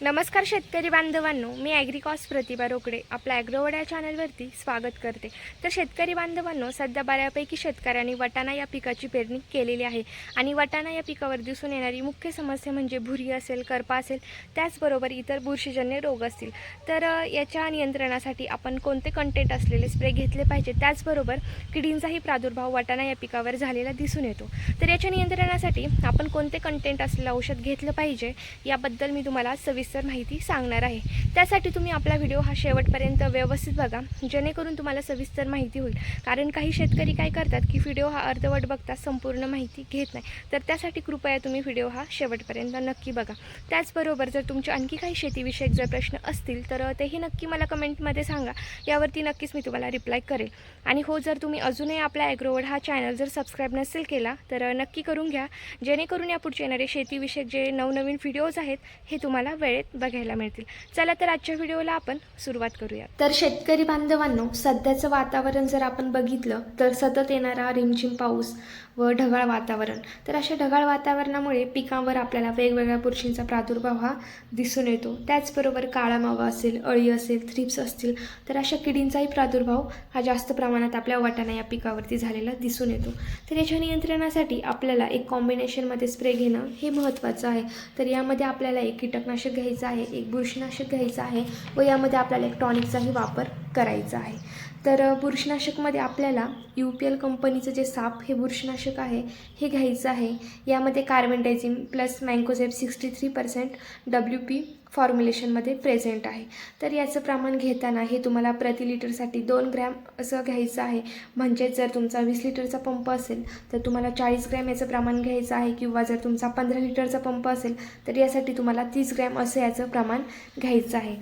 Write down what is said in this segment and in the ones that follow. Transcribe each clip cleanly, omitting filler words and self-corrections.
नमस्कार शेतकरी बांधवांनो, मी ॲग्रिकॉस प्रतिभा रोकडे आपल्या ॲग्रोवड या चॅनलवरती स्वागत करते। तर शेतकरी बांधवांनो, सध्या बऱ्यापैकी शेतकऱ्यांनी वाटाणा या पिकाची पेरणी केलेली आहे आणि वाटाणा या पिकावर दिसून येणारी मुख्य समस्या म्हणजे भुरी असेल, करपा असेल, त्याचबरोबर इतर बुरशीजन्य रोग असतील। तर याच्या नियंत्रणासाठी आपण कोणते कंटेंट असलेले स्प्रे घेतले पाहिजे, त्याचबरोबर किडींचाही प्रादुर्भाव वाटाणा या पिकावर झालेला दिसून येतो। तर याच्या नियंत्रणासाठी आपण कोणते कंटेंट असलेले औषध घेतले पाहिजे याबद्दल मी तुम्हाला सविस्तर माहिती सांगणार आहे। त्यासाठी तुम्ही आपला व्हिडिओ हा शेवटपर्यंत व्यवस्थित बघा, जेणेकरून तुम्हाला सविस्तर माहिती होईल। कारण काही शेतकरी काय करतात की व्हिडिओ हा अर्धवट बघता संपूर्ण माहिती घेत नाही। तर त्यासाठी कृपया तुम्ही व्हिडिओ हा शेवटपर्यंत नक्की बघा। त्याचबरोबर जर तुमचे आणखी काही शेतीविषयक जर प्रश्न असतील तर तेही नक्की मला कमेंटमध्ये सांगा, यावरती नक्कीच मी तुम्हाला रिप्लाय करेल। आणि हो, जर तुम्ही अजूनही आपल्या ॲग्रोवड हा चॅनल जर सबस्क्राईब नसेल केला तर नक्की करून घ्या, जेणेकरून यापुढचे येणारे शेतीविषयक जे नवनवीन व्हिडिओज आहेत हे तुम्हाला वेळेत बघायला मिळतील। चला तर आजच्या व्हिडिओला आपण सुरुवात करूया। तर शेतकरी बांधवांनो, सध्याचं वातावरण जर आपण बघितलं तर सतत येणारा रिमझिम पाऊस व ढगाळ वातावरण, तर अशा ढगाळ वातावरणामुळे पिकांवर आपल्याला वेगवेगळ्या बुरशींचा प्रादुर्भाव हा दिसून येतो। त्याचबरोबर काळा मावा असेल, अळी असेल, थ्रिप्स असतील, तर अशा किडींचाही प्रादुर्भाव हा जास्त प्रमाणात आपल्या वाटाणा या पिकावरती झालेला दिसून येतो। तर याच्या नियंत्रणासाठी आपल्याला एक कॉम्बिनेशनमध्ये स्प्रे घेणं हे महत्त्वाचं आहे। तर यामध्ये आपल्याला एक कीटकनाशक घ्यायचं आहे, एक बुरशीनाशक घ्यायचं आहे व यामध्ये आपल्याला एक टॉनिकचाही वापर करायचा आहे। तर बुरशीनाशकमध्ये आपल्याला UPL कंपनीचं जे साप हे बुरशीनाशक आहे हे घ्यायचं आहे। यामध्ये कार्बेंडाझिम प्लस मँकोझेब 63% WP फॉर्म्युलेशनमध्ये प्रेझेंट आहे। तर याचं प्रमाण घेताना हे तुम्हाला प्रति लिटरसाठी 2 ग्रॅम असं घ्यायचं आहे। म्हणजे जर तुमचा 20 लिटरचा पंप असेल तर तुम्हाला 40 ग्रॅम याचं प्रमाण घ्यायचं आहे, किंवा जर तुमचा 15 लिटरचा पंप असेल तर यासाठी तुम्हाला 30 ग्रॅम असं याचं प्रमाण घ्यायचं आहे।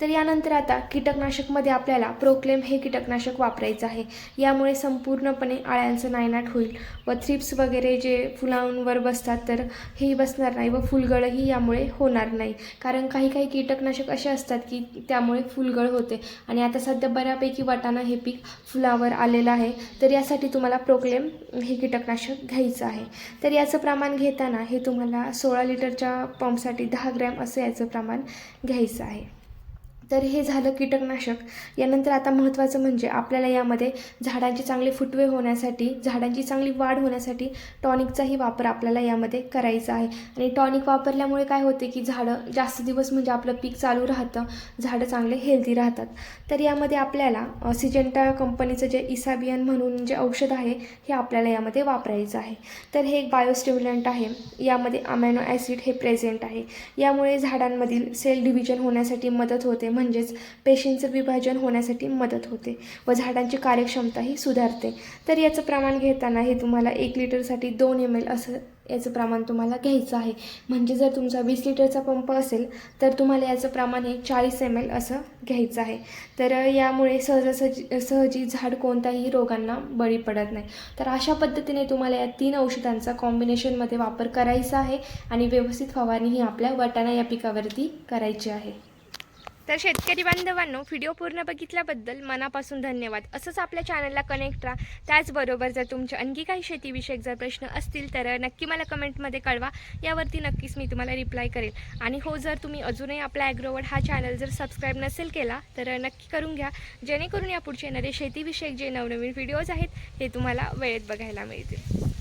तर यानंतर आता कीटकनाशकमध्ये आपल्याला प्रोक्लेम हे कीटकनाशक वापरायचं आहे। यामुळे संपूर्णपणे अळ्यांचं नायनाट होईल व थ्रिप्स वगैरे जे फुलांवर बसतात तर हेही बसणार नाही व फुलगळही यामुळे होणार नाही। कारण काही काही कीटकनाशक असे असतात की त्यामुळे फुलगळ होते आणि आता सध्या बऱ्यापैकी वाटाणा हे पीक फुलावर आलेलं आहे। तर यासाठी तुम्हाला प्रोक्लेम हे कीटकनाशक घ्यायचं आहे। तर याचं प्रमाण घेताना हे तुम्हाला 16 लिटरच्या पंपसाठी 10 ग्रॅम असं याचं प्रमाण घ्यायचं आहे। तर हे झालं कीटकनाशक। यानंतर आता महत्त्वाचं म्हणजे आपल्याला यामध्ये झाडांचे चांगले फुटवे होण्यासाठी, झाडांची चांगली वाढ होण्यासाठी टॉनिकचाही वापर आपल्याला यामध्ये करायचा आहे। आणि टॉनिक वापरल्यामुळे काय होते की झाडं जास्त दिवस म्हणजे आपलं पीक चालू राहतं, झाडं चांगले हेल्दी राहतात। तर यामध्ये आपल्याला सिजेंटा कंपनीचं जे इसाबियन म्हणून जे औषध आहे हे आपल्याला यामध्ये वापरायचं आहे। तर हे एक बायोस्टिम्युलंट आहे, यामध्ये अमायनो ॲसिड हे प्रेझेंट आहे। यामुळे झाडांमधील सेल डिव्हिजन होण्यासाठी मदत होते, म्हणजेच पेशींचं विभाजन होण्यासाठी मदत होते व झाडांची कार्यक्षमताही सुधारते। तर याचं प्रमाण घेताना हे तुम्हाला 1 लिटरसाठी 2 ml असं याचं प्रमाण तुम्हाला घ्यायचं आहे। म्हणजे जर तुमचा 20 लिटरचा पंप असेल तर तुम्हाला याचं प्रमाण हे 40 ml असं घ्यायचं आहे। तर यामुळे सहजी झाड कोणत्याही रोगांना बळी पडत नाही। तर अशा पद्धतीने तुम्हाला या 3 औषधांचा कॉम्बिनेशनमध्ये वापर करायचा आहे आणि व्यवस्थित फवारणी ही आपल्या वाटाणा या पिकावरती करायची आहे। तर शेतकरी बांधवांनो, व्हिडिओ पूर्ण बघितल्याबद्दल मनापासून धन्यवाद। असंच आपल्या चॅनलला कनेक्ट राहा। त्याचबरोबर जर तुमचे आणखी काही शेतीविषयक जर प्रश्न असतील तर नक्की मला कमेंटमध्ये कळवा, यावरती नक्कीच मी तुम्हाला रिप्लाय करेल। आणि हो, जर तुम्ही अजूनही आपल्या ॲग्रोवड हा चॅनल जर सबस्क्राईब नसेल केला तर नक्की करून घ्या, जेणेकरून यापुढचे येणारे शेतीविषयक जे नवनवीन व्हिडिओज आहेत हे तुम्हाला वेळेत बघायला मिळतील।